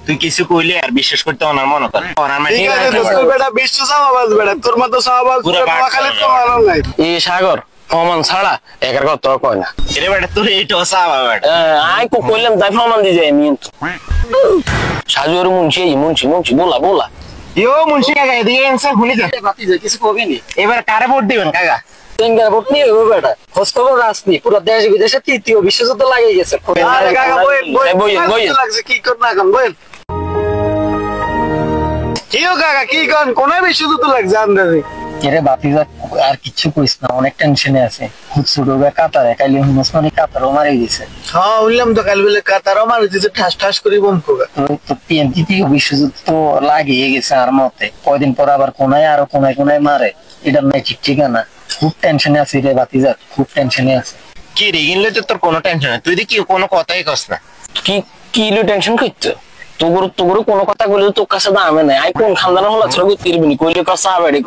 তুই কিছু কইলে আর বিশ্বাস করতে ওনার মনে করে ঠিক আছে তোর বেটা বিশ্ব সাহাবাজ বেটা তোর মতো সাহাবাজ পুরো খালি তো মানো নাই এই সাগর প্রমাণ ছাড়া একার কথা কয় না এরে বেটা তোর এইটাও সাবা বেটা আই কো কইলাম তাই প্রমাণ দিয়ে যাই মিয়ন্ত সাজুর মুন্সি বলা ইয়ো মুন্সি কাকা এদিকে এনসার শুনি যা বাতি যে কিছু কবি নি এবার কারে ভোট দিবেন কাকা সিঙ্গার ভোট নিয়ে হবে বেটা খোঁজ খবর রাজনীতি পুরো দেশ বিদেশে তৃতীয় বিশ্বযুদ্ধ লাগিয়ে গেছে আরে কাকা বই লাগছে কি কর না কোন বই কিও কাকা কি কোন কোন বিশ্বযুদ্ধ লাগছে আন্দাজে এরে বাতিজা আর কিছু কইস না অনেক টেনশনে আছে খুব ছোট কাতারে কাইলে হুমসমানি কাতারও মারি গেছে হ্যাঁ উল্লাম তো কাল বেলে কাতারও মারি দিছে ঠাস করি বম কোগা তো পিএনপি থেকে বিশ্বযুদ্ধ লাগিয়ে গেছে আর মতে কয়দিন পর আবার কোনায় মারে এটা নাই ঠিক না খুব টেনশনে আছে রে বাতিজা খুব টেনশনে আছে কি রে গিনলে তো তোর কোনো টেনশন নাই তুই কি কোনো কথাই কস না কি টেনশন করছো তোর কোনো কথা কইলে তোর কাছে দামে নাই আই কোন খানদানের হলো ছবি তিরবিনি কইলে কথা বাড়ি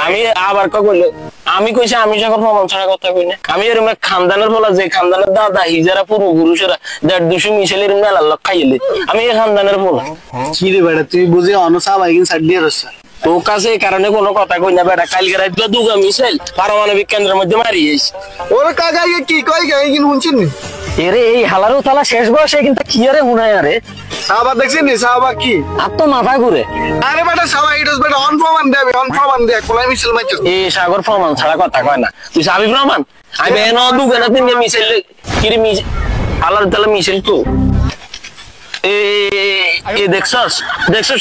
আমি আবার কইলে আমি কইছি আমি যখন প্রমাণ ছাড়া কথা কই না আমি এরকম খানদানের বলা যে খানদানের দাদা হিজারা পূর্বপুরুষেরা 150 মিশেলের মেলা লোক খাইলে আমি এই খানদানের বলা কি রে বেটা তুই বুঝি অনসা বাইকিন সাইড দিয়ে রসা তোর কাছে এই কারণে কোনো কথা কই না বেটা কালকে রাতে দুগা মিশেল পারমাণবিক কেন্দ্রের মধ্যে মারিয়েছ ওর কাকা কি কই গাইকিন শুনছিস নি এরে এই হালারও তালা শেষ বয়সে কিন্তু কি আরে হুনায় আরে সাহাবা দেখছিস নি সাহাবা কি আর তো মাথা ঘুরে আরে বেটা সাহাবা ইটস বেটা অন প্রমাণ দে কোলাই মিছিল মাইছ এই সাগর প্রমাণ ছাড়া কথা কয় না তুই সাবি প্রমাণ আই বেনো দুগে না তিন মিছিল কিরে মিছিল হালার তালা মিছিল তো এ দেখছস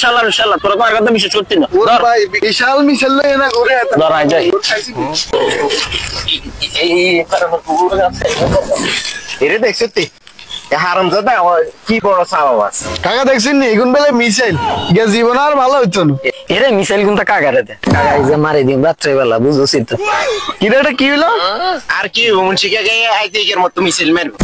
শালা তোরা কয় কথা মিছিল করতে না ওর ভাই বিশাল মিছিল লই না ঘুরে ধর আই যাই এই এরে দেখছিস তুই হারামজাদা কি বড় সাবাস কাকা দেখছিস নি এখন বেলে মিছিল গে জীবন আর ভালো হইতো না এরে মিছিল কিন্তু কাকারে দে কাকা যে মারি দিন রাত্রে বেলা বুঝছিস তো কি রে এটা কি হলো আর কি মুন্সি কাকা আইতে এর মত মিছিল মারবে